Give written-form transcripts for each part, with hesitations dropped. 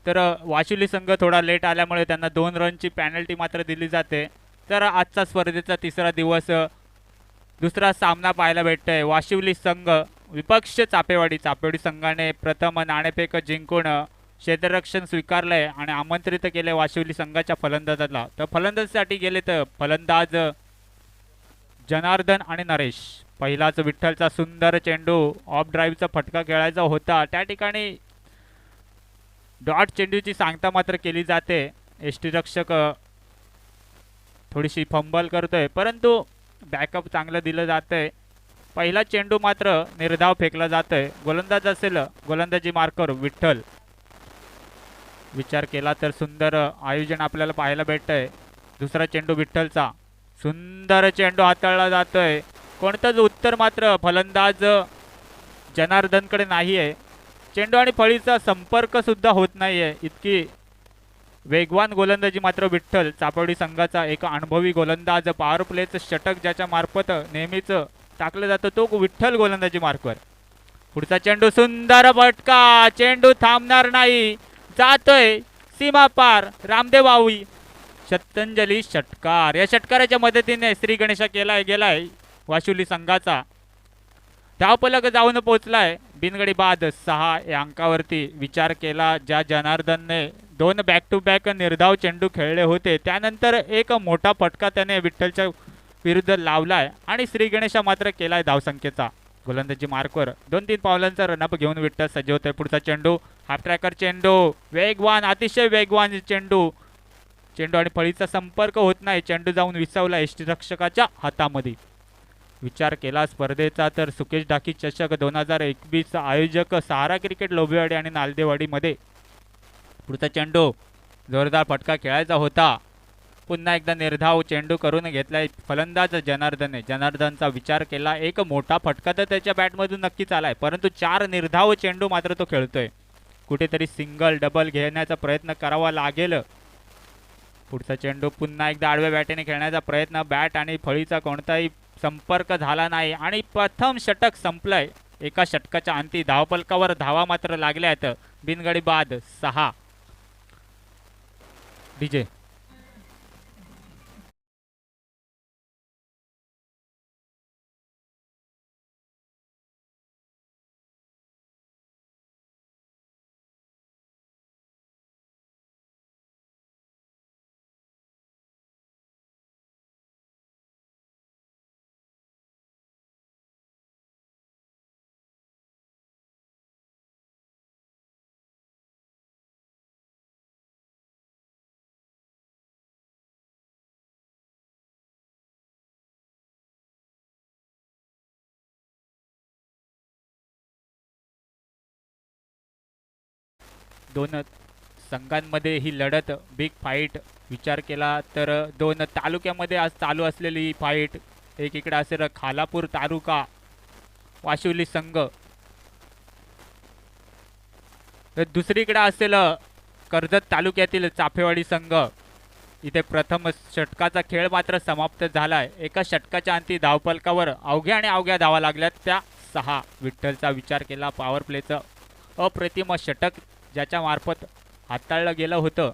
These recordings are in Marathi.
तर वाशिवली संघ थोडा लेट आल्यामुळे त्यांना 2 रनची पॅनल्टी मात्र दिली जाते. तर आजचा स्पर्धेचा तिसरा दिवस दुसरा सामना पाहायला भेटतोय. वाशिवली संघ विपक्ष चापेवाडी. चापेवाडी संघाने प्रथम नाणेफेक जिंकून क्षेत्ररक्षण स्वीकारलंय आणि आमंत्रित केले वाशिवली संघाच्या फलंदाजाला. तर फलंदाजीसाठी गेले तर फलंदाज जनार्दन आणि नरेश. पहिलाच विठ्ठलचा सुंदर चेंडू ऑफ ड्राईव्हचा फटका खेळायचा होता, त्या ठिकाणी डॉट चेंडूची सांगता मात्र केली जाते. यष्टीरक्षक थोडीशी फंबल करतोय, परंतु बॅकअप चांगलं दिलं जातंय. पहिला चेंडू मात्र निर्धाव फेकला जातोय. गोलंदाज असेल गोलंदाजी मार्कर विठ्ठल. विचार केला तर सुंदर आयोजन आपल्याला पाहायला भेटतंय. दुसरा चेंडू विठ्ठलचा. सुंदर चेंडू हाताळला जातोय. कोणतंच उत्तर मात्र फलंदाज जनार्दनकडे नाही आहे. चेंडू आणि फळीचा संपर्क सुद्धा होत नाहीये, इतकी वेगवान गोलंदाजी मात्र विठ्ठल. चापोडी संघाचा एक अनुभवी गोलंदाज. पॉवर प्लेचं षटक ज्याच्या मार्फत नेहमीच टाकलं जातं तो विठ्ठल गोलंदाजी मार्कवर. पुढचा चेंडू सुंदर फटका. चेंडू थांबणार नाही, जातोय सीमा पार. रामदेव बावी श्रद्धांजली षटकार. या षटकाराच्या मदतीने श्री गणेशा गेलाय वाशिवली संघाचा. धावफलक जाऊन पोहोचलाय. बिनगडी बाद 6 या अंकावरती. विचार केला ज्या जनार्दनने 2 बॅक टू बॅक निर्धाव चेंडू खेळले होते, त्यानंतर एक मोठा फटका त्याने विठ्ठलच्या विरुद्ध लावलाय आणि श्री गणेशा मात्र केलाय धावसंख्येचा. गोलंदाजी मार्कवर 2-3 पावलांचा रनअप घेऊन विठ्ठल सज्ज होतोय. पुढचा चेंडू हाफ ट्रॅकर चेंडू. वेगवान, अतिशय वेगवान चेंडू. चेंडू आणि फळीचा संपर्क होत नाही. चेंडू जाऊन विसावला यष्टीरक्षकाच्या हातामध्ये. विचार केला स्पर्धेचा तर सुकेश डाकी चषक 2021 आयोजक सहारा क्रिकेट लोबेवाडी आणि नालदेवाडीमध्ये. पुढचा चेंडू जोरदार फटका खेळायचा होता. पुन्हा एकदा निर्धाव चेंडू करून घेतलाय फलंदाज जनार्दनने. जनार्दनचा विचार केला, एक मोठा फटका तर त्याच्या बॅटमधून नक्कीच आलाय, परंतु 4 निर्धाव चेंडू मात्र तो खेळतोय. कुठेतरी सिंगल डबल घेण्याचा प्रयत्न करावा लागेल. पुढचा चेंडू पुन्हा एकदा आडव्या बॅटेने खेळण्याचा प्रयत्न. बॅट आणि फळीचा कोणताही संपर्क झाला नाही आणि प्रथम षटक संपलंय. एका षटकाच्या अंती धावफलकावर धावा मात्र लागल्यात. बिनगडी बाद 6. डीजे दोन संघांमध्ये ही लढत बिग फाईट. विचार केला तर 2 तालुक्यामध्ये आज चालू असलेली ही फाईट. एकीकडे असेल खालापूर तालुका वाशिवली संघ, तर दुसरीकडे असेल कर्जत तालुक्यातील चाफेवाडी संघ. इथे प्रथम षटकाचा खेळ मात्र समाप्त झालाय. एका षटकाच्या अंती धावफलकावर अवघ्या आणि अवघ्या धावा लागल्यात, त्या 6. विठ्ठलचा विचार केला पॉवर प्लेचं अप्रतिम षटक ज्याच्या मार्फत हाताळलं गेलं होतं.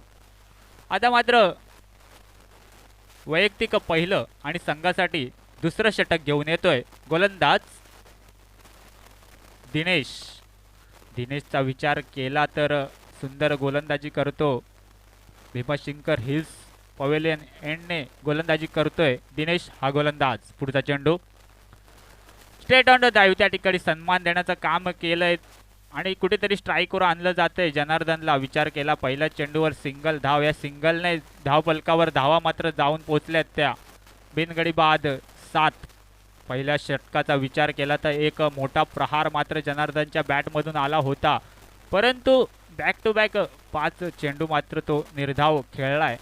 आता मात्र वैयक्तिक पहिलं आणि संघासाठी दुसरं षटक घेऊन येतोय गोलंदाज दिनेश. दिनेशचा विचार केला तर सुंदर गोलंदाजी करतो. भीमाशंकर हिल्स पवेलियन एंडने गोलंदाजी करतोय दिनेश हा गोलंदाज. पुढचा चेंडू स्ट्रेट ऑन द ड्राईव्ह. त्या ठिकाणी सन्मान देण्याचं काम केलंय आणि कुठेतरी स्ट्राईकवर आणलं जातंय जनार्दनला. विचार केला पहिल्या चेंडूवर सिंगल धाव. या सिंगलने धावफलकावर धावा मात्र जाऊन पोचल्यात त्या. बिनगडी बाद 7. पहिल्या षटकाचा विचार केला तर एक मोठा प्रहार मात्र जनार्दनच्या बॅटमधून आला होता, परंतु बॅक टू बॅक 5 चेंडू मात्र तो निर्धाव खेळलाय.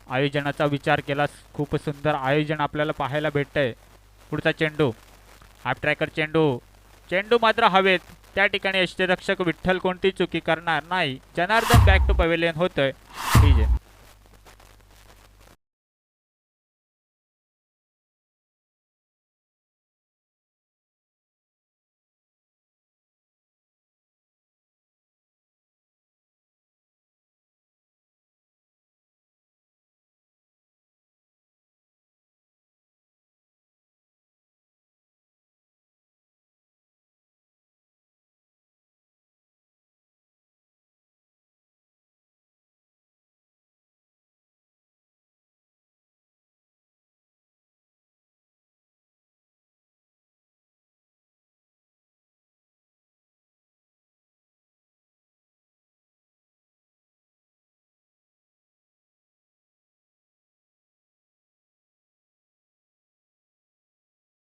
आयोजनाचा विचार केला, खूप सुंदर आयोजन आपल्याला पाहायला भेटतंय. पुढचा चेंडू हाफ ट्रॅकर चेंडू. चेंडू मात्र हवेत. त्या ठिकाणी यष्टीरक्षक विठ्ठल कोणती चुकी करणार नाही. जनार्दन बॅक टू पवेलियन होतोय. ठीक आहे.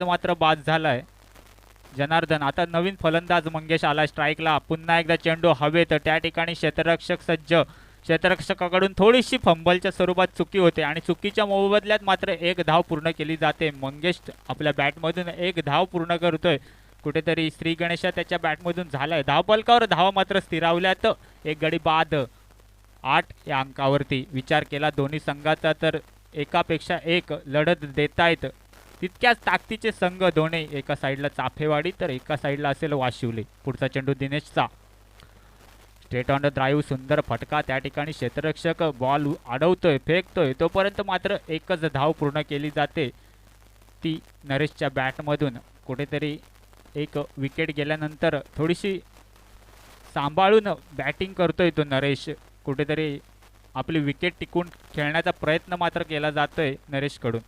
मात्र बाद झालाय जनार्दन. आता नवीन फलंदाज मंगेश आला स्ट्राईकला. पुन्हा एकदा चेंडू हवेत. त्या ठिकाणी क्षेत्ररक्षक सज्ज. क्षेत्ररक्षकाकडून थोडीशी फंबलच्या स्वरूपात चुकी होते आणि चुकीच्या मोबदल्यात मात्र एक धाव पूर्ण केली जाते. मंगेश आपल्या बॅटमधून एक धाव पूर्ण करतोय. कुठेतरी श्री गणेशा त्याच्या बॅटमधून झालाय. धावफलकावर धावा मात्र स्थिरावल्यात. एक गडी बाद 8 या अंकावरती. विचार केला दोन्ही संघाचा तर एकापेक्षा एक लढत देतायत. तितक्याच ताकदीचे संघ दोन्ही. एका साईडला चाफेवाडी तर एका साईडला असेल वाशिवली. पुढचा चेंडू दिनेशचा. Straight on the drive. सुंदर फटका. त्या ठिकाणी क्षेत्ररक्षक बॉल अडवतोय फेकतोय तोपर्यंत मात्र एकच धाव पूर्ण केली जाते ती नरेशच्या बॅटमधून. कुठेतरी एक विकेट गेल्यानंतर थोडीशी सांभाळून बॅटिंग करतोय तो नरेश. कुठेतरी आपली विकेट टिकून खेळण्याचा प्रयत्न मात्र केला जातोय नरेशकडून.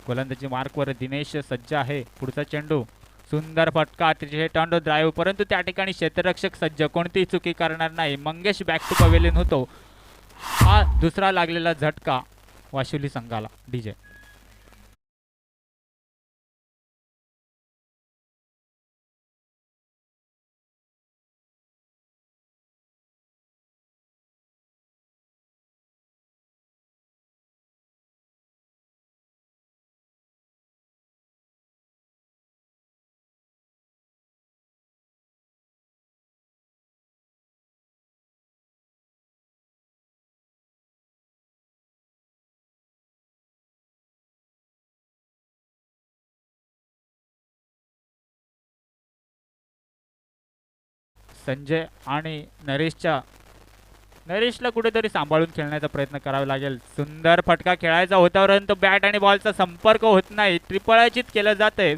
गोलंदाजी मार्कवर दिनेश सज्ज आहे. पुढचा चेंडू. सुंदर फटका. थेट ऑन द ड्राईव्ह परंतु त्या ठिकाणी क्षेत्ररक्षक सज्ज. कोणतीही चुकी करणार नाही. मंगेश बॅक टू पवेलियन होतो. हा दुसरा लागलेला झटका वाशिवली संघाला. डीजे संजय आणि नरेशला कुठेतरी सांभाळून खेळण्याचा प्रयत्न करावा लागेल. सुंदर फटका खेळायचा होता परंतु बॅट आणि बॉलचा संपर्क होत नाही. त्रिफळाचित केलं जातंय.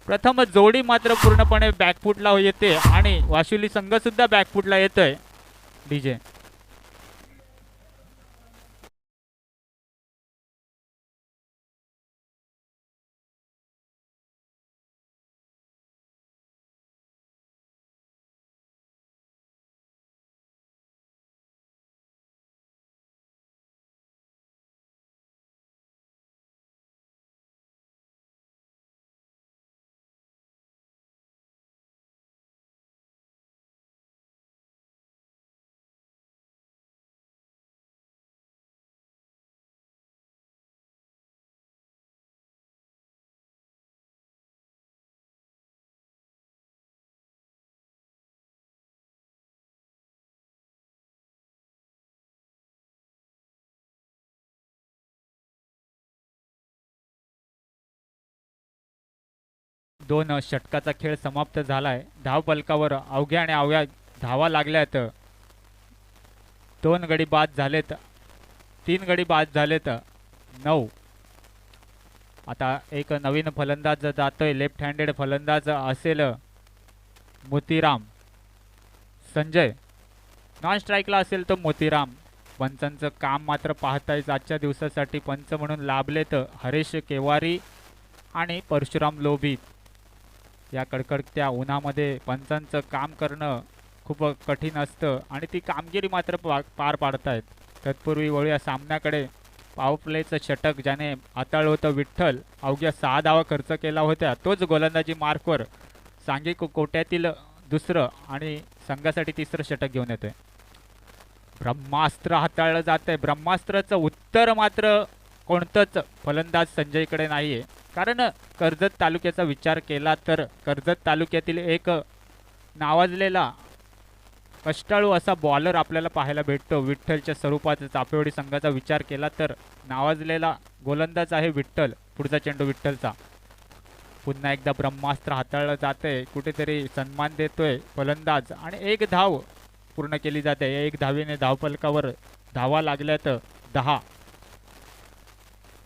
प्रथम जोडी मात्र पूर्णपणे बॅकफुटला येते आणि वाशिवली संघ सुद्धा बॅकफुटला येतोय. डीजे दोन षटकाचा खेळ समाप्त झालाय. धावफलकावर अवघ्या आणि अवघ्या धावा लागल्यात. 2 गडी बाद झालेत. 3 गडी बाद झालेत. 9. आता एक नवीन फलंदाज जातोय. लेफ्ट हँडेड फलंदाज असेल मोतीराम. संजय नॉन स्ट्राईकला असेल तो मोतीराम. पंचांचं काम मात्र पाहतायच आजच्या दिवसासाठी पंच म्हणून लाभलेत हरेश केवारी आणि परशुराम लोभी. या कडकडत्या उन्हामध्ये पंचांचं काम करणं खूप कठीण असतं आणि ती कामगिरी मात्र पार पाडतायत. तत्पूर्वी वळूया सामन्याकडे. पॉवर प्लेचं षटक ज्याने हाताळलं होतं विठ्ठल. अवघ्या 6 धावा खर्च केला होत्या. तोच गोलंदाजी मार्कवर सांघिक कोट्यातील दुसरं आणि संघासाठी तिसरं षटक घेऊन येतोय. ब्रह्मास्त्र हाताळलं जातंय. ब्रह्मास्त्राचं उत्तर मात्र कोणतंच फलंदाज संजयकडे नाहीये. कारण कर्जत तालुक्याचा विचार केला तर कर्जत तालुक्यातील एक नावाजलेला कष्टाळू असा बॉलर आपल्याला पाहायला भेटतो विठ्ठलच्या स्वरूपात. चाफेवाडी संघाचा विचार केला तर नावाजलेला गोलंदाज आहे विठ्ठल. पुढचा चेंडू विठ्ठलचा. पुन्हा एकदा ब्रह्मास्त्र हाताळलं जातंय. कुठेतरी सन्मान देतोय फलंदाज आणि एक धाव पूर्ण केली जाते. एक धावेने धावफलकावर धावा लागल्यात 10.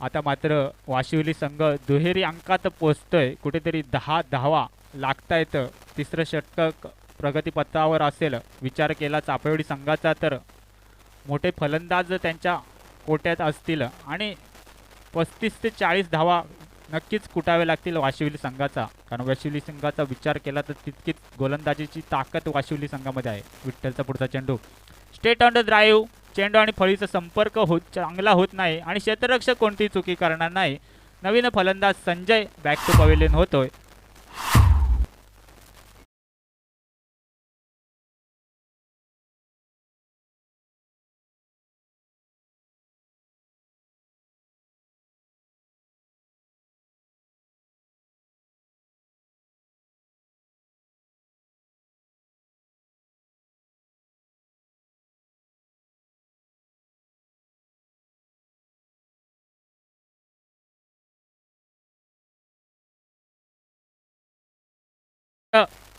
आता मात्र वाशिवली संघ दुहेरी अंकात पोचतोय. कुठेतरी 10 धावा लागतायत. तिसरं षटक प्रगतीपथावर असेल. विचार केला चाफेवाडी संघाचा तर मोठे फलंदाज त्यांच्या कोट्यात असतील आणि 35 ते 40 धावा नक्कीच कुटावे लागतील वाशिवली संघाचा. कारण वाशिवली संघाचा विचार केला तर तितकीच गोलंदाजीची ताकद वाशिवली संघामध्ये आहे. विठ्ठलचा पुढचा चेंडू. Straight on the drive. चेंडू आणि फळीचा संपर्क चांगला होत नाही आणि क्षेत्ररक्षक कोणतीही चुकी करणार नाही. नवीन फलंदाज संजय बॅक टू पवेलियन होतोय.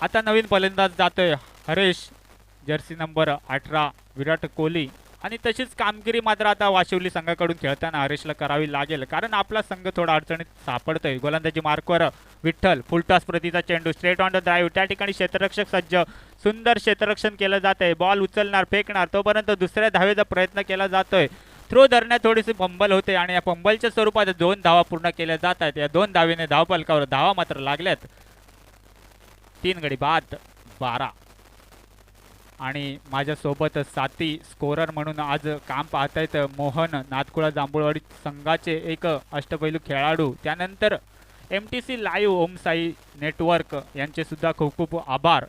आता नवीन फलंदाज जातोय हरेश, जर्सी नंबर 18 विराट कोहली. आणि तशीच कामगिरी मात्र आता वाशिवली संघाकडून खेळताना हरेशला करावी लागेल, कारण आपला संघ थोडा अडचणीत सापडतोय. गोलंदाजी मार्कवर विठ्ठल, फुलटॉस प्रतीचा चेंडू स्ट्रेट ऑन द ड्राईव्ह. त्या ठिकाणी क्षेत्ररक्षक सज्ज, सुंदर क्षेत्ररक्षण केलं जात आहे. बॉल उचलणार, फेकणार, तोपर्यंत दुसऱ्या धावेचा प्रयत्न केला जातोय. थ्रो धरण्यात थोडीशी फंबल होते आणि या फंबलच्या स्वरूपात 2 धावा पूर्ण केल्या जात आहेत. या 2 धावेने धावफलकावर धावा मात्र लागल्यात. 3 गडी बाद 12. आणि माझ्यासोबत साथी स्कोरर म्हणून आज काम पाहतायत मोहन, नातकुळा जांभूळवाडी संघाचे एक अष्टपैलू खेळाडू. त्यानंतर MTC लाईव्ह, ओमसाई नेटवर्क यांचे सुद्धा खूप खूप आभार.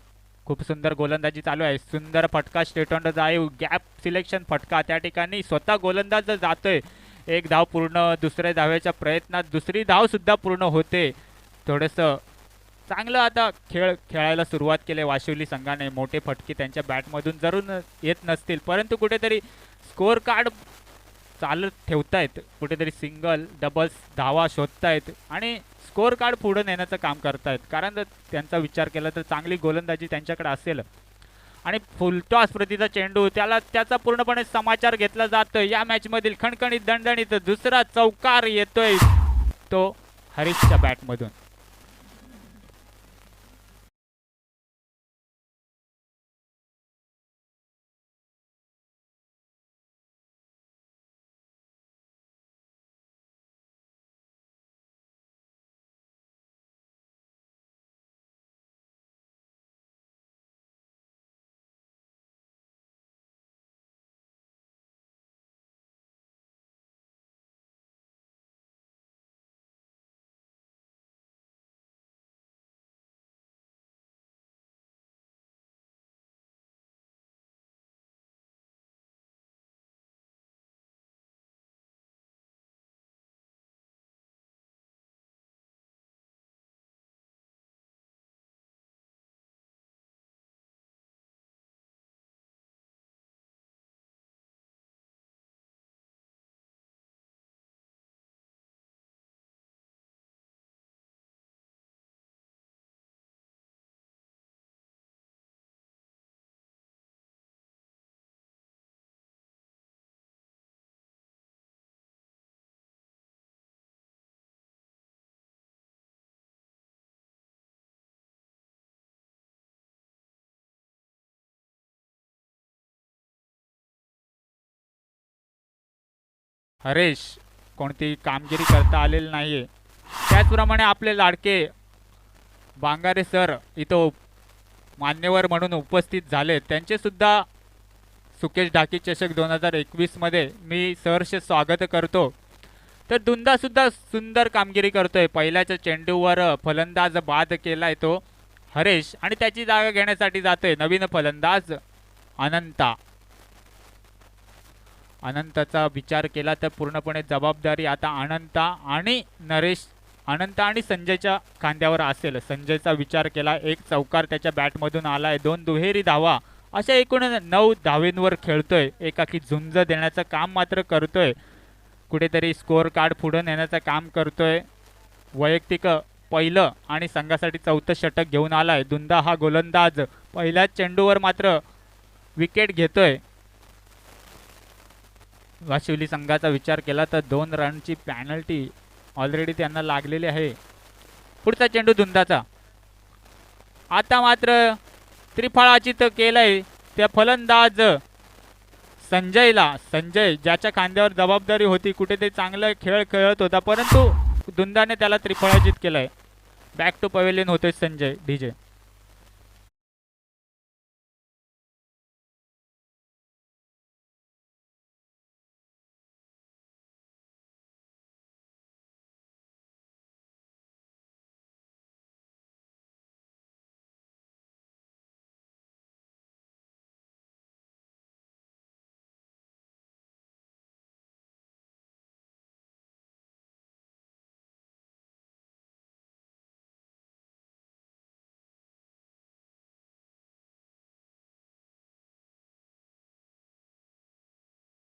खूप सुंदर गोलंदाजी चालू आहे. सुंदर फटका straight on the drive, gap selection फटका. त्या ठिकाणी स्वतः गोलंदाज जातोय. एक धाव पूर्ण. दुसऱ्या धावेच्या प्रयत्नात दुसरी धाव सुद्धा पूर्ण होते. थोडंसं चांगलं आता खेळायला सुरुवात केली वाशिवली संघाने. मोठे फटके त्यांच्या बॅटमधून जरूर येत नसतील, परंतु कुठेतरी स्कोअर कार्ड चालत ठेवतायत. कुठेतरी सिंगल, डबल्स, धावा शोधतायत आणि स्कोअर कार्ड पुढे नेण्याचं काम करतायत. कारण त्यांचा विचार केला तर चांगली गोलंदाजी त्यांच्याकडे असेल. आणि फुलटॉस प्रतीचा चेंडू, त्याचा पूर्णपणे समाचार घेतला जातोय. या मॅचमधील खणखणीत दणदणीत दुसरा चौकार येतोय तो हरीशच्या बॅटमधून. हरेश कोणती कामगिरी करता आलेली नाहीये. त्याचप्रमाणे आपले लाडके बांगारे सर इथं मान्यवर म्हणून उपस्थित झाले. त्यांचे सुद्धा सुकेश ढाकी चषक 2021 मध्ये मी सहर्ष स्वागत करतो. तर दुंदा सुद्धा सुंदर कामगिरी करतोय. पहिल्याच्या चेंडूवर फलंदाज बाद केलाय तो हरेश आणि त्याची जागा घेण्यासाठी जातोय नवीन फलंदाज अनंता. अनंताचा विचार केला तर पूर्णपणे जबाबदारी आता अनंत आणि संजयच्या खांद्यावर असेल. संजयचा विचार केला, एक चौकार त्याच्या बॅटमधून आलाय, 2 दुहेरी धावा, अशा एकूण 9 धावेंवर खेळतोय. एकाकी झुंज देण्याचं काम मात्र करतोय. कुठेतरी स्कोअर कार्ड पुढे नेण्याचं काम करतोय. वैयक्तिक पहिलं आणि संघासाठी 4थं षटक घेऊन आलाय दुंदा हा गोलंदाज. पहिल्याच चेंडूवर मात्र विकेट घेतोय. वाशिवली संघाचा विचार केला तर 2 रनची पॅनल्टी ऑलरेडी त्यांना लागलेली आहे. पुढचा चेंडू दुंदाचा. आता मात्र त्रिफळाचित केलंय त्या फलंदाज संजय ज्याच्या खांद्यावर जबाबदारी होती, कुठेतरी चांगला खेळ खेळत होता, परंतु दुंदाने त्याला त्रिफळाचित केलंय. बॅक टू पवेलियन होतोय संजय डीजे.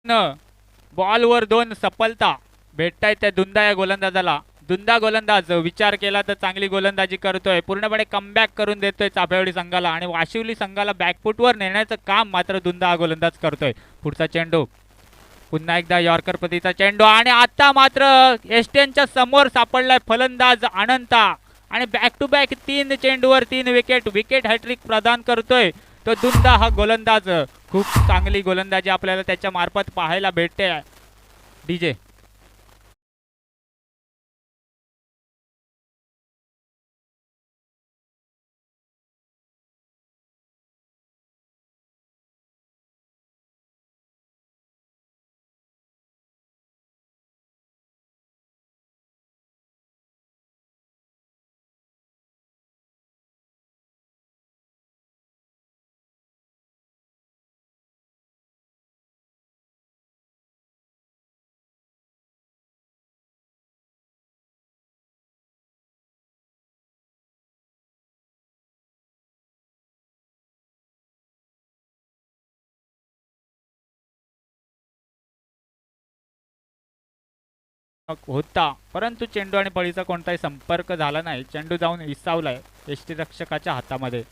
बॉलवर 2 सफलता भेटतायत त्या दुंदा या गोलंदाजाला. दुंदा गोलंदाज विचार केला तर चांगली गोलंदाजी करतोय, पूर्णपणे कमबॅक करून देतोय चाफेवाडी संघाला आणि वाशिवली संघाला बॅकफुटवर नेण्याचं काम मात्र दुंदा हा गोलंदाज करतोय. पुढचा चेंडू पुन्हा एकदा यॉर्कर पतीचा चेंडू आणि आता मात्र एस्टेनच्या समोर सापडलाय फलंदाज अनंता आणि बॅक टू बॅक 3 चेंडूवर 3 विकेट. विकेट हॅट्रिक प्रदान करतोय तो दुंदा हा गोलंदाज. खूप चांगली गोलंदाजी आपल्याला त्याच्या मार्फत पाहायला भेटते. डीजे होता, परंतु चेंडू आणि फळीचा कोणताही संपर्क झाला नाही. चेंडू जाऊन विसावलाय यष्टीरक्षकाच्या हातामध्ये.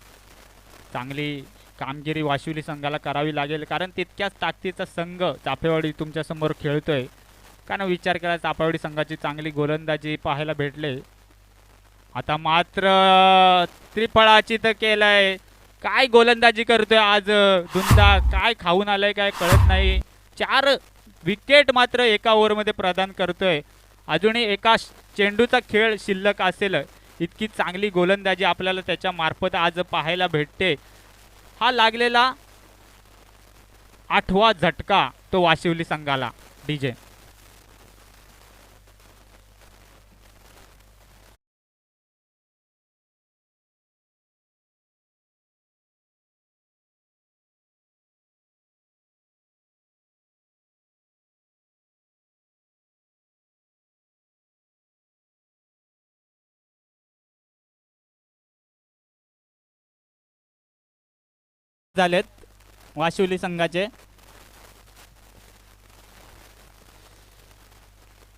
चांगली कामगिरी वाशिवली संघाला करावी लागेल, कारण तितक्याच ताकदीचा संघ चाफेवाडी तुमच्या समोर खेळतोय. कारण विचार केला चाफेवाडी संघाची चांगली गोलंदाजी पाहायला भेटले. आता मात्र त्रिफळाची तर केलंय. काय गोलंदाजी करतोय आज दुंदा, काय खाऊन आलाय काय कळत नाही. 4 विकेट मात्र एका ओव्हरमध्ये प्रदान करतोय. अजूनही एका चेंडूचा खेळ शिल्लक असेल इतकी चांगली गोलंदाजी आपल्याला त्याच्या मार्फत आज पाहायला भेटते. हा लागलेला 8वा झटका तो वाशिवली संघाला. डीजे झालेत वाशिवली संघाचे.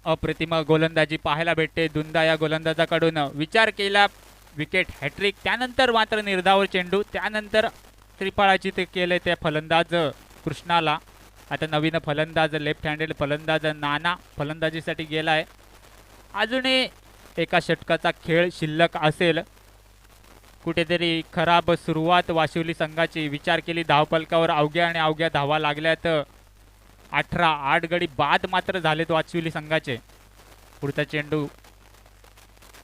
अप्रतिम गोलंदाजी पाहायला भेटते दुंदा या गोलंदाजाकडून. विचार केला विकेट हॅट्रिक, त्यानंतर मात्र निर्धाव चेंडू, त्यानंतर त्रिफळाची ते केले त्या फलंदाज कृष्णाला. आता नवीन फलंदाज लेफ्ट हँडेड फलंदाज नाना फलंदाजीसाठी गेलाय. अजूनही एका षटकाचा खेळ शिल्लक असेल. कुठेतरी खराब सुरुवात वाशिवली संघाची. विचार केली धावफलकावर अवघ्या आणि अवघ्या धावा लागल्यात. 8 गडी बाद मात्र झालेत वाशिवली संघाचे. पुढचा चेंडू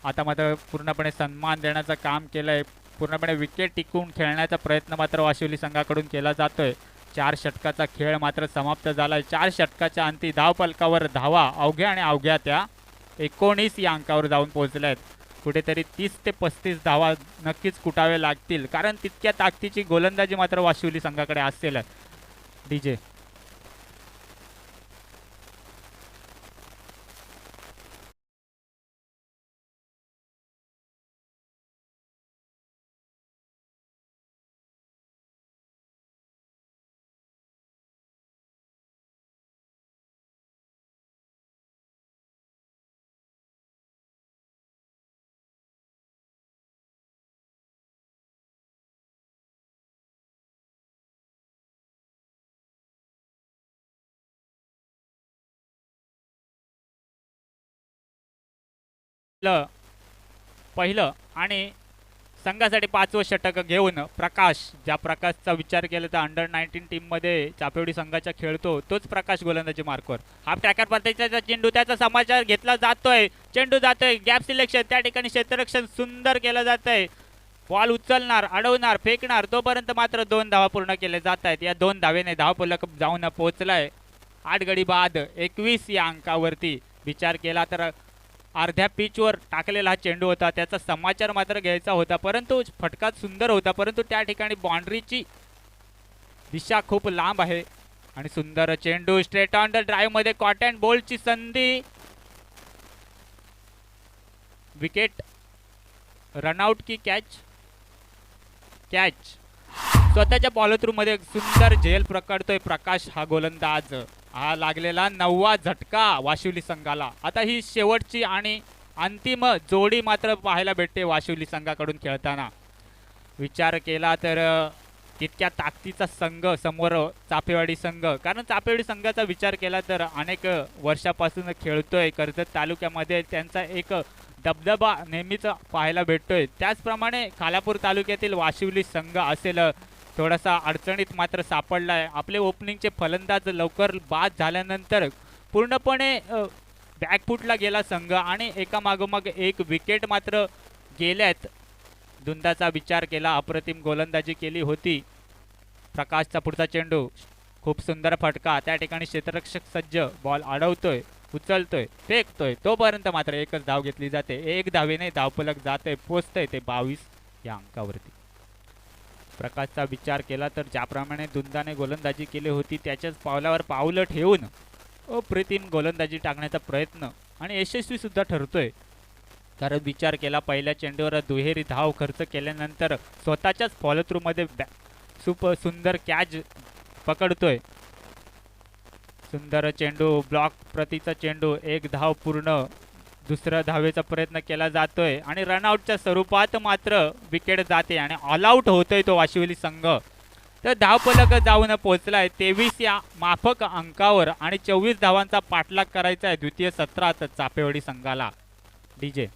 आता मात्र पूर्णपणे सन्मान देण्याचं काम केलंय. पूर्णपणे विकेट टिकवून खेळण्याचा प्रयत्न मात्र वाशिवली संघाकडून केला जातोय. 4 षटकाचा खेळ मात्र समाप्त झालाय. 4 षटकाच्या अंती धावफलकावर धावा अवघ्या आणि अवघ्या त्या 19 या अंकावर जाऊन पोहोचल्या आहेत. कुठेतरी 30 ते 35 धावा नक्कीच कुटावे लागतील, कारण तितक्या ताकदीची गोलंदाजी मात्र वाशिवली संघाकडे असेल. डीजे पहिलं आणि संघासाठी 5वं षटक घेऊन प्रकाश, ज्या प्रकाशचा विचार केला तर अंडर 19 टीममध्ये चाफेवाडी संघाचा खेळतो तोच प्रकाश गोलंदाजी मार्कवर. हाफ ट्रॅकर पद्धतीचा चेंडू, त्याचा समाचार घेतला जातोय. चेंडू जातोय, गॅप सिलेक्शन, त्या ठिकाणी क्षेत्ररक्षण सुंदर केलं जातंय. बॉल उचलणार, अडवणार, फेकणार, तोपर्यंत मात्र 2 धावा पूर्ण केले जात आहेत. या 2 धावेने धावफलक जाऊन पोहोचलाय. 8 गडी बाद 21 या अंकावरती. विचार केला तर अर्ध्या पिचवर टाकलेला हा चेंडू होता, त्याचा समाचार मात्र घ्यायचा होता, परंतु फटका सुंदर होता, परंतु त्या ठिकाणी बाउंड्रीची दिशा खूप लांब आहे. आणि सुंदर चेंडू स्ट्रेट ऑन द ड्राईव्ह मध्ये कॉट अँड बोल्टची संधी. विकेट, रनआउट की कॅच? कॅच. स्वतःच्या फॉलो थ्रू मध्ये सुंदर झेल प्रकारतोय प्रकाश हा गोलंदाज. हा लागलेला 9वा झटका वाशिवली संघाला. आता ही शेवटची आणि अंतिम जोडी मात्र पाहायला भेटते वाशिवली संघाकडून खेळताना. विचार केला तर तितक्या ताकदीचा संघ समोर चापेवाडी संघ, कारण चापेवाडी संघाचा विचार केला तर अनेक वर्षापासून खेळतोय कर्जत तालुक्यामध्ये, त्यांचा एक दबदबा नेहमीच पाहायला भेटतोय. त्याचप्रमाणे खालापूर तालुक्यातील वाशिवली संघ असेल थोडासा अडचणीत मात्र सापडला आहे. आपले ओपनिंगचे फलंदाज लवकर बाद झाल्यानंतर पूर्णपणे बॅकफुटला गेला संघ आणि एकामागोमाग एक विकेट मात्र गेल्यात. धुंदाचा विचार केला, अप्रतिम गोलंदाजी केली होती. प्रकाशचा पुढचा चेंडू, खूप सुंदर फटका, त्या ठिकाणी क्षेत्ररक्षक सज्ज, बॉल अडवतोय, उचलतोय, फेकतोय, तोपर्यंत मात्र एकच धाव घेतली जाते. एक धावेने धावफलक जाते, पोचतंय ते 22 या अंकावरती. प्रकाशचा विचार केला तर ज्याप्रमाणे धुंदाने गोलंदाजी केली होती त्याच्याच पावलावर पावलं ठेवून अप्रतिम गोलंदाजी टाकण्याचा प्रयत्न आणि यशस्वी सुद्धा ठरतोय. कारण विचार केला पहिल्या चेंडूवर दुहेरी धाव खर्च केल्यानंतर स्वतःच्याच फॉलो थ्रू मध्ये सुंदर कॅच पकडतोय. सुंदर चेंडू, ब्लॉक प्रतीचा चेंडू, एक धाव पूर्ण, दुसरा धावेचा प्रयत्न केला जातोय आणि रनआउटच्या स्वरूपात मात्र विकेट जाते आणि ऑल आउट होतोय तो वाशिवली संघ. तर धावफलक जाऊन पोहोचलाय 23 या माफक अंकावर आणि 24 धावांचा पाठलाग करायचा आहे द्वितीय सत्रात चापेवाडी संघाला. डीजे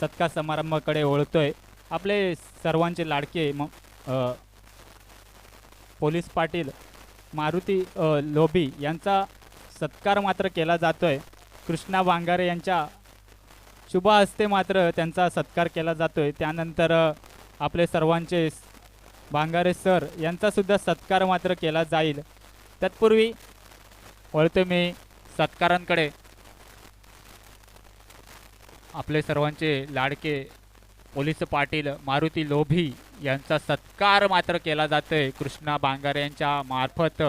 सत्कार समारंभाकडे वळतोय. आपले सर्वांचे लाडके पोलीस पाटील मारुती लोभी यांचा सत्कार मात्र केला जातोय. कृष्णा बांगारे यांच्या शुभ हस्ते मात्र त्यांचा सत्कार केला जातोय. त्यानंतर आपले सर्वांचे बांगारे सर यांचा सुद्धा सत्कार मात्र केला जाईल. तत्पूर्वी वळतोय मी सत्कारांकडे. आपले सर्वांचे लाडके पोलीस पाटील मारुती लोभी यांचा सत्कार मात्र केला जातोय कृष्णा बांगारे यांच्या मार्फत.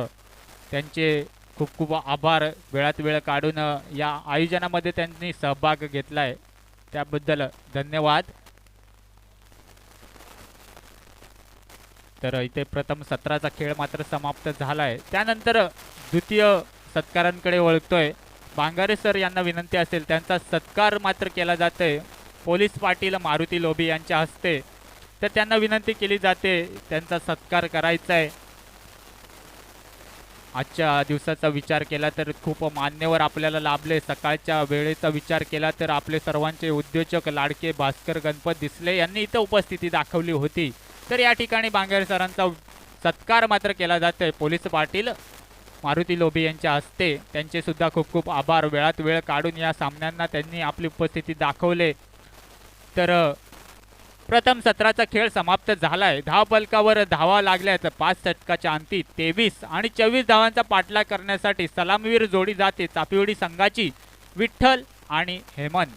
त्यांचे खूप खूप आभार, वेळात वेळ काढून या आयोजनामध्ये त्यांनी सहभाग घेतलाय त्याबद्दल धन्यवाद. तर इथे प्रथम सत्राचा खेळ मात्र समाप्त झालाय. त्यानंतर द्वितीय सत्कारांकडे वळतोय. बांगारे सर यांना विनंती असेल त्यांचा सत्कार मात्र केला जातोय पोलीस पाटील मारुती लोभी यांच्या हस्ते. तर त्यांना विनंती केली जाते त्यांचा सत्कार करायचा आहे. आजच्या दिवसाचा विचार केला तर खूप मान्यवर आपल्याला लाभले. सकाळच्या वेळेचा विचार केला तर आपले सर्वांचे उद्योजक लाडके भास्कर गणपत दिसले यांनी इथं उपस्थिती दाखवली होती. तर या ठिकाणी बांगारे सरांचा सत्कार मात्र केला जातोय पोलीस पाटील मारुती लोभी यांच्या हस्ते. त्यांचे सुद्धा खूप खूप आभार, वेळात वेळ काढून या सामन्यांना त्यांनी आपली उपस्थिती दाखवले. तर प्रथम सत्राचा खेळ समाप्त झालाय. धावफलकावर धावा लागल्यात 5 षटकाच्या अंती 23 आणि 24 धावांचा पाठलाग करण्यासाठी सलामीवीर जोडी जाते चापेवाडी संघाची विठ्ठल आणि हेमंत.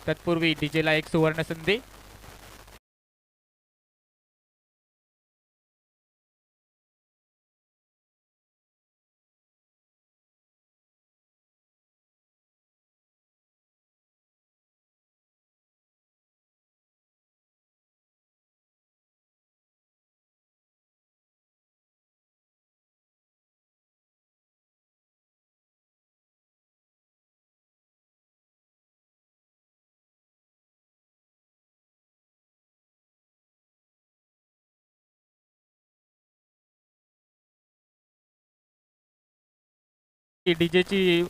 तत्पूर्वी डीजेला एक सुवर्ण संधी. डीजेची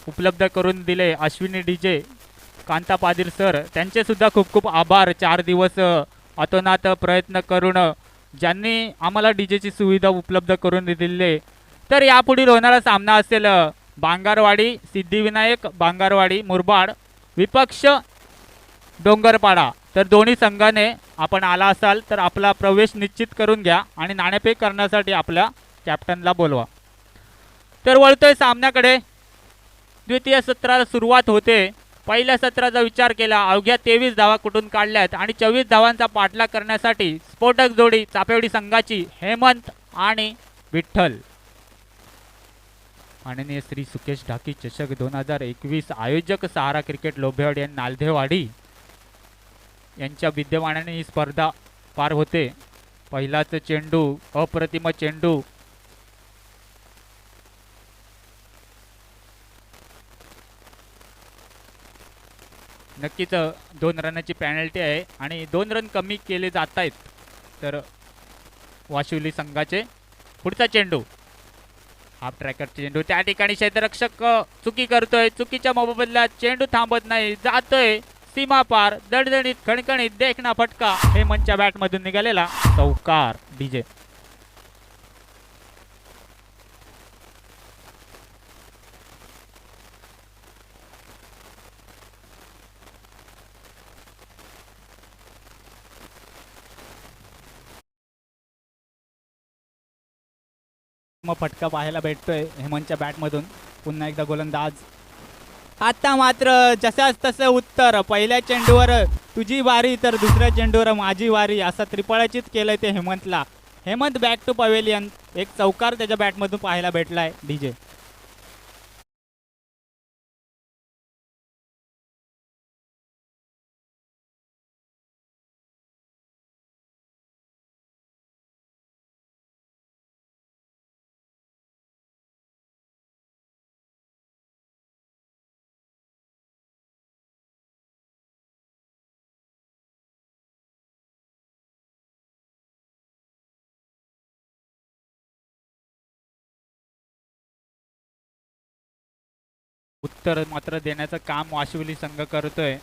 उपलब्ध करून दिले अश्विनी डीजे, कांता पादीर सर, त्यांचे सुद्धा खूप खूप आभार. 4 दिवस अतोनात प्रयत्न करून ज्यांनी आम्हाला डीजेची सुविधा उपलब्ध करून दिली. तर यापुढील होणारा सामना असेल बांगारवाडी सिद्धिविनायक बांगारवाडी मुरबाड विपक्ष डोंगरपाडा. तर दोन्ही संघाने आपण आला असाल तर आपला प्रवेश निश्चित करून घ्या आणि नाणेफेक करण्यासाठी आपल्या कॅप्टनला बोलवा. तर वळतोय सामन्याकडे. द्वितीय सत्राला सुरुवात होते. पहिल्या सत्राचा विचार केला अवघ्या 23 धावा कुठून काढल्यात आणि 24 धावांचा पाठलाग करण्यासाठी स्फोटक जोडी चापेवाडी संघाची हेमंत आणि विठ्ठल. माननीय श्री सुकेश ढाकी चषक 2021 आयोजक सहारा क्रिकेट लोभेवाडी आणि नालधेवाडी यांच्या विद्यमानाने ही स्पर्धा पार होते. पहिलाच चेंडू, अप्रतिम चेंडू, नक्कीच 2 रनाची पॅनल्टी आहे आणि 2 रन कमी केले जात आहेत. तर वाशिवली संघाचे पुढचा चेंडू, हाफ ट्रॅकर चेंडू, त्या ठिकाणी क्षेत्ररक्षक चुकी करतोय. चुकीच्या मोबदल्यात चेंडू थांबत नाही, जातोय सीमा पार, दणदणीत खणखणीत देखना फटका, हेमंतच्या बॅटमधून निघालेला चौकार. डीजे मग फटका पाहायला भेटतोय हेमंतच्या बॅटमधून. पुन्हा एकदा गोलंदाज. आता मात्र जशाच तसं उत्तर. पहिल्या चेंडूवर तुझी वारी तर दुसऱ्या चेंडूवर माझी वारी, असं त्रिफळाचीत केलंय ते हेमंतला. Hemant back to pavilion. एक चौकार त्याच्या बॅटमधून पाहायला भेटलाय. डीजे उत्तर मात्र देण्याचं काम वाशिवली संघ करतोय.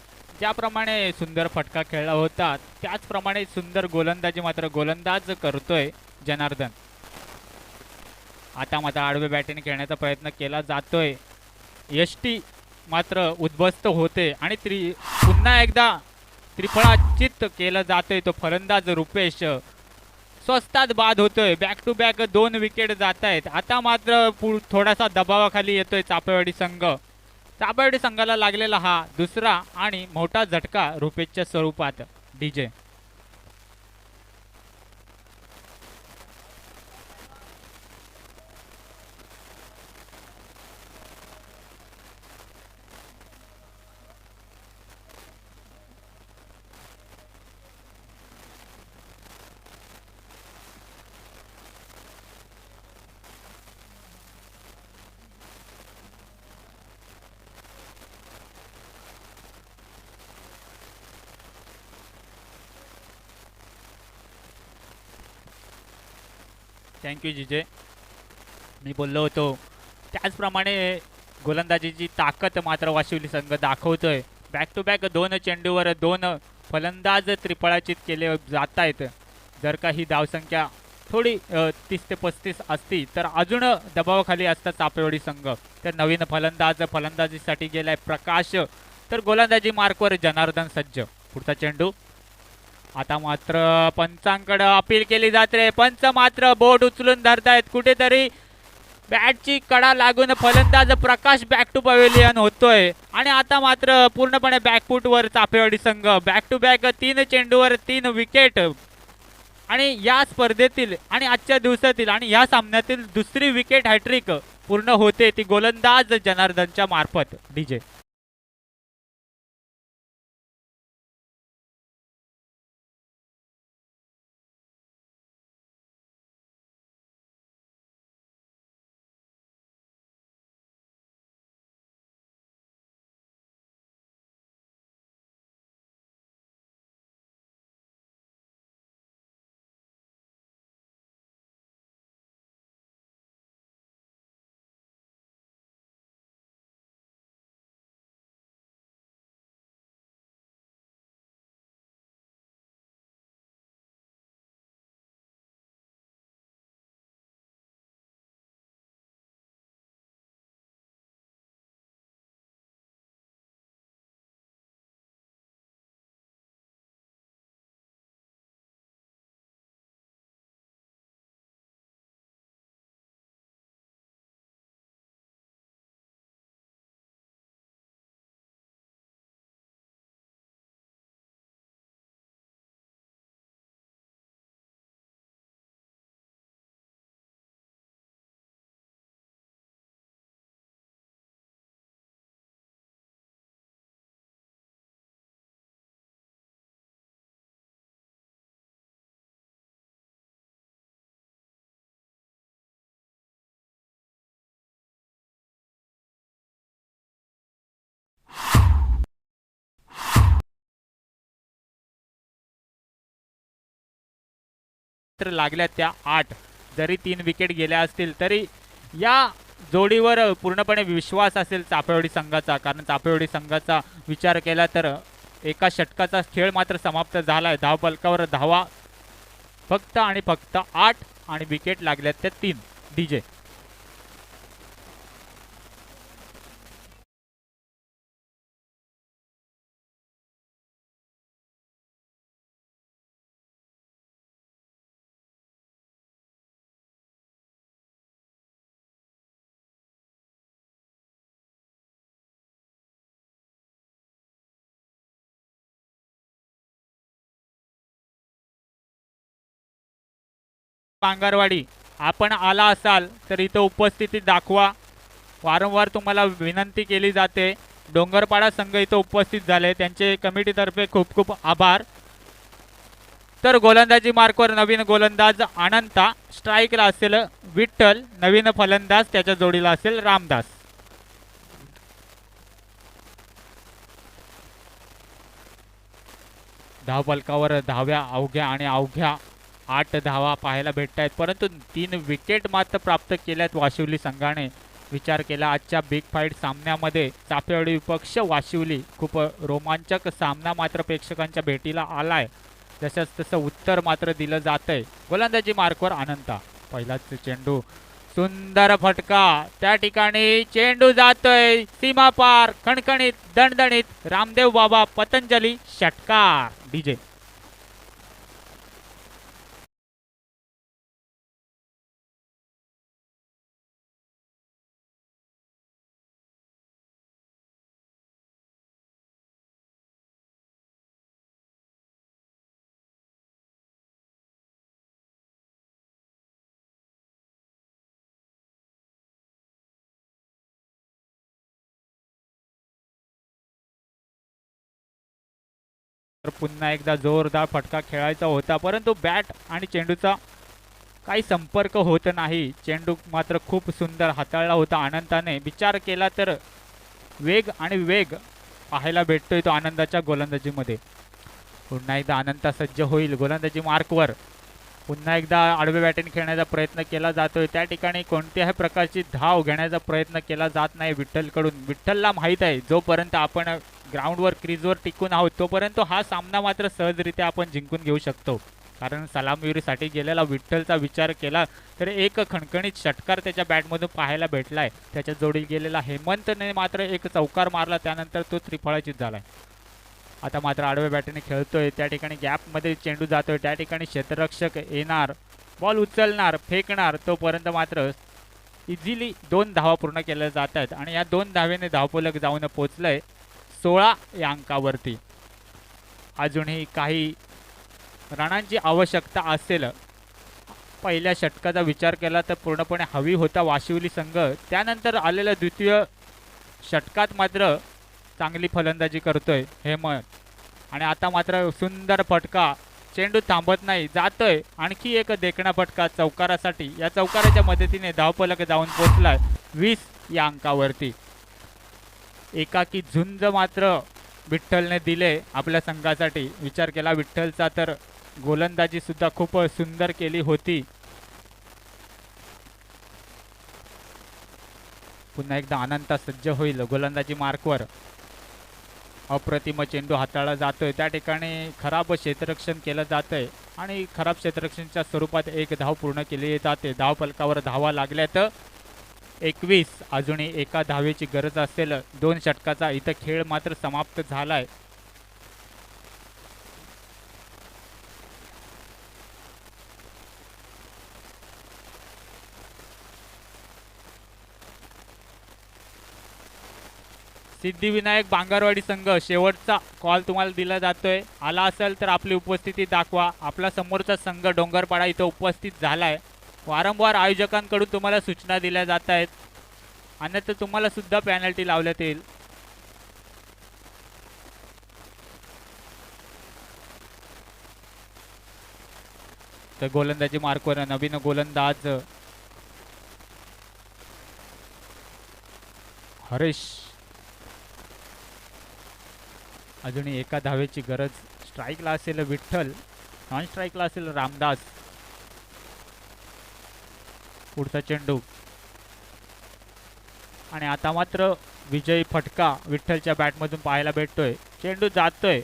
ज्याप्रमाणे सुंदर फटका खेळला होता त्याचप्रमाणे सुंदर गोलंदाजी मात्र गोलंदाज करतोय जनार्दन. आता मात्र आडवे बॅटिंग खेळण्याचा प्रयत्न केला जातोय. यष्टी मात्र उद्ध्वस्त होते आणि पुन्हा एकदा त्रिफळाचित केलं जातोय. तो फलंदाज रुपेश स्वस्तात बाद होतोय. बॅक टू बॅक 2 विकेट जात आहेत. आता मात्र थोडासा दबावाखाली येतोय चापेवाडी संघ. चापेवाडी संघाला लागलेला हा दुसरा आणि मोठा झटका रुपेशच्या स्वरूपात. डीजे थँक्यू जीजे. मी बोललो होतो त्याचप्रमाणे गोलंदाजीची ताकद मात्र वाशिवली संघ दाखवतोय. बॅक टू बॅक 2 चेंडूवर 2 फलंदाज त्रिफळाचित केले जात आहेत. जर का ही धावसंख्या थोडी 30 ते 35 असती तर अजून दबावाखाली असता चापेवाडी संघ. तर नवीन फलंदाजीसाठी गेलाय प्रकाश. तर गोलंदाजी मार्कवर जनार्दन सज्ज. पुढचा चेंडू. आता मात्र पंचांकडे अपील केली जाते. पंच मात्र बोट उचलून धरतायत. कुठेतरी बॅटची कडा लागून फलंदाज प्रकाश बॅक टू पवेलियन होतोय आणि आता मात्र पूर्णपणे बॅकफूटवर चापेवाडी संघ. बॅक टू बॅक 3 चेंडूवर 3 विकेट आणि या स्पर्धेतील आणि आजच्या दिवसातील आणि या सामन्यातील दुसरी विकेट हॅट्रिक पूर्ण होते ती गोलंदाज जनार्दनच्या मार्फत. डीजे तर लागल्या त्या 8. जरी 3 विकेट गेल्या असतील तरी या जोडीवर पूर्णपणे विश्वास असेल चापेवाडी संघाचा, कारण चापेवाडी संघाचा विचार केला तर एका षटकाचा खेळ मात्र समाप्त झालाय. धावफलकावर धावा फक्त आणि फक्त 8 आणि विकेट लागल्यात त्या 3. डीजे पांगारवाडी आपण आला असाल तर इथं उपस्थिती दाखवा. वारंवार तुम्हाला विनंती केली जाते. डोंगरपाडा संघ इथं उपस्थित झाले, त्यांचे कमिटीतर्फे खूप खूप आभार. तर गोलंदाजी मार्कवर नवीन गोलंदाज अनंता, स्ट्राईकला असेल विठ्ठल, नवीन फलंदाज त्याच्या जोडीला असेल रामदास. धावफलकावर धाव्या अवघ्या आणि अवघ्या 8 धावा पाहायला भेटत आहेत, परंतु 3 विकेट मात्र प्राप्त केल्यात वाशिवली संघाने. विचार केला आजच्या बिग फाईट सामन्यामध्ये चापेवाडी विपक्ष वाशिवली, खूप रोमांचक सामना मात्र प्रेक्षकांच्या भेटीला आलाय. जसंच तसं उत्तर मात्र दिलं जातंय. गोलंदाजी मार्कवर अनंता, पहिलाच चेंडू, सुंदर फटका, त्या ठिकाणी चेंडू जातोय सीमा पार, खणखणीत दणदणीत, रामदेव बाबा पतंजली, षटकार. डीजे पुन्हा एकदा जोरदार फटका खेळायचा होता, परंतु बॅट आणि चेंडूचा काही संपर्क होत नाही. चेंडू मात्र खूप सुंदर हाताळला होता अनंताने. विचार केला तर वेग आणि वेग पाहायला भेटतोय तो आनंदाच्या गोलंदाजीमध्ये. पुन्हा एकदा अनंता सज्ज होईल गोलंदाजी मार्कवर. पुन्हा एकदा आडवे बॅटिंग खेळण्याचा प्रयत्न केला जातोय. त्या ठिकाणी कोणत्याही प्रकारची धाव घेण्याचा प्रयत्न केला जात नाही विठ्ठलकडून. विठ्ठलला माहीत आहे जोपर्यंत आपण ग्राउंडवर क्रीजवर टिकून आहोत तोपर्यंत हा सामना मात्र सहजरित्या आपण जिंकून घेऊ शकतो. कारण सलामीवीसाठी गेलेला विठ्ठलचा विचार केला तर एक खणखणीत षटकार त्याच्या बॅटमधून पाहायला भेटलाय. त्याच्या जोडी गेलेला हेमंतने मात्र एक चौकार मारला, त्यानंतर तो त्रिफळाचीत झालाय. आता मात्र आडव्या बॅटने खेळतोय, त्या ठिकाणी गॅपमध्ये चेंडू जातोय, त्या ठिकाणी क्षेत्ररक्षक येणार, बॉल उचलणार, फेकणार, तोपर्यंत मात्र इझिली 2 धावा पूर्ण केल्या जात आहेत आणि या 2 धावेने धावफलक जाऊन पोचलंय 16 या अंकावरती. अजूनही काही रनांची आवश्यकता असेल. पहिल्या षटकाचा विचार केला तर पूर्णपणे हवी होता वाशिवली संघ. त्यानंतर आलेल्या द्वितीय षटकात मात्र चांगली फलंदाजी करतोय हेमंत आणि आता मात्र सुंदर फटका, चेंडू थांबत नाही, जातोय आणखी एक देखणा फटका चौकारासाठी. या चौकाराच्या मदतीने धावफलक जाऊन पोहोचलाय 20 या अंकावरती. एकाकी झुंज मात्र विठ्ठलने दिले आपल्या संघासाठी. विचार केला विठ्ठलचा तर गोलंदाजी सुद्धा खूप सुंदर केली होती. पुन्हा एकदा अनंता सज्ज होईल गोलंदाजी मार्कवर. अप्रतिम चेंडू हाताळला जातोय, त्या ठिकाणी खराब क्षेत्ररक्षण केलं जातंय आणि खराब क्षेत्ररक्षणच्या स्वरूपात 1 धाव पूर्ण केली जाते. धावफलकावर धावा लागल्यात 21. अजूनही एका धावेची गरज असेल 2 षटकाचा. इथं खेळ मात्र समाप्त झालाय. सिद्धिविनायक बांगारवाडी संघ, शेवटचा कॉल तुम्हाला दिला जातोय. आला असेल तर आपली उपस्थिती दाखवा. आपला समोरचा संघ डोंगरपाडा इथं उपस्थित झालाय. वारंवार आयोजकांकडून तुम्हाला सूचना दिल्या जात आहेत, अन्यथा तुम्हाला सुद्धा पेनल्टी लावण्यात येईल. तर गोलंदाजी मार्कवर नवीन गोलंदाज हरीश. अजूनही एका धावेची गरज. स्ट्राईकला असेल विठ्ठल, नॉन स्ट्राईकला असेल रामदास. पुढचा चेंडू आणि आता मात्र विजयी फटका विठ्ठलच्या बॅटमधून पाहायला भेटतोय. चेंडू जातोय,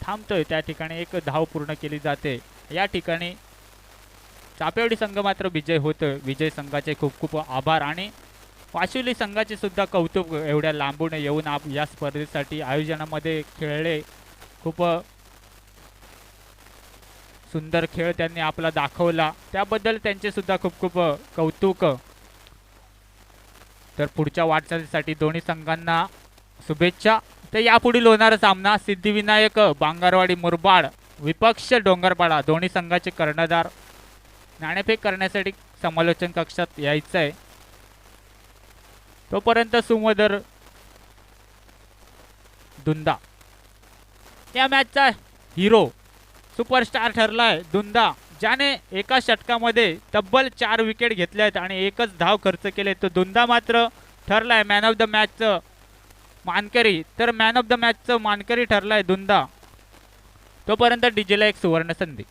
थांबतोय, त्या ठिकाणी एक धाव पूर्ण केली जाते. या ठिकाणी चापेवाडी संघ मात्र विजय होतोय. विजय संघाचे खूप खूप आभार आणि वाशिवली संघाचे सुद्धा कौतुक. एवढ्या लांबून येऊन या स्पर्धेसाठी आयोजनामध्ये खेळले. खूप सुंदर खेळ त्यांनी आपला दाखवला, त्याबद्दल त्यांचे सुद्धा खूप खूप कौतुक. तर पुढच्या वाटचालीसाठी दोन्ही संघांना शुभेच्छा. तर यापुढील होणारा सामना सिद्धिविनायक बांगरवाडी मुरबाड विपक्ष डोंगरपाडा, दोन्ही संघाचे कर्णधार नाणेफेक करण्यासाठी समालोचन कक्षात यायचं आहे. तोपर्यंत सुमोदर दुंदा या मॅचचा हिरो सुपरस्टार ठरलाय. दुंदा ज्याने एका षटकामध्ये तब्बल 4 विकेट घेतल्या आहेत आणि एकच धाव खर्च केले, तो दुंदा मात्र ठरलाय मॅन ऑफ द मॅचचं मानकरी. तर मॅन ऑफ द मॅचचं मानकरी ठरलाय दुंदा. तोपर्यंत डीजेला एक सुवर्ण संधी.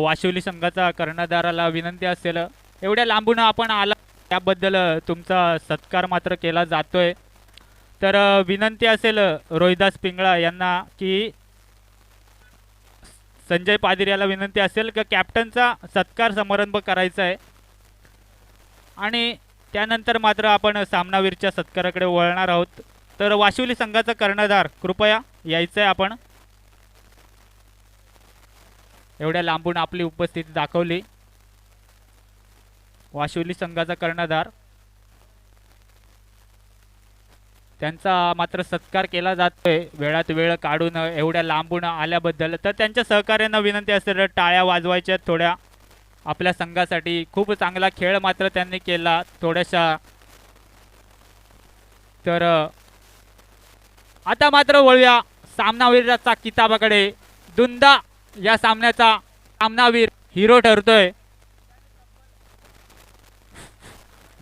वाशिवली संघाचा कर्णधाराला विनंती असेल, एवढ्या लांबून आपण आला त्याबद्दल तुमचा सत्कार मात्र केला जातोय. तर विनंती असेल रोहिदास पिंगळा यांना की संजय पादीर याला विनंती असेल की कॅप्टनचा सत्कार समारंभ करायचा आहे आणि त्यानंतर मात्र आपण सामनावीरच्या सत्काराकडे वळणार आहोत. तर वाशिवली संघाचा कर्णधार कृपया यायचं आहे. आपण एवढ्या लांबून आपली उपस्थिती दाखवली. वाशिवली संघाचा कर्णधार, त्यांचा मात्र सत्कार केला जातोय वेळात वेळ काढून एवढ्या लांबून आल्याबद्दल. तर त्यांच्या सहकार्यांना विनंती असेल टाळ्या वाजवायच्या थोड्या आपल्या संघासाठी. खूप चांगला खेळ मात्र त्यांनी केला थोड्याशा. तर आता मात्र वळूया सामनावीराचा किताबाकडे. दुंदा या सामन्याचा सामनावीर हिरो ठरतोय,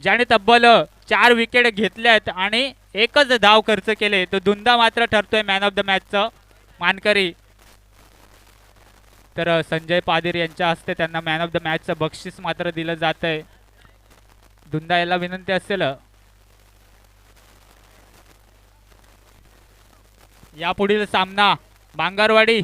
ज्याने तब्बल 4 विकेट घेतले आहेत आणि एकच धाव खर्च केले. तो दुंदा मात्र ठरतोय मॅन ऑफ द मॅचचा मानकरी. तर संजय पादीर यांच्या हस्ते त्यांना मॅन ऑफ द मॅचचं बक्षीस मात्र दिलं जात आहे. दुंदा याला विनंती असेल यापुढील सामना बांगरवाडी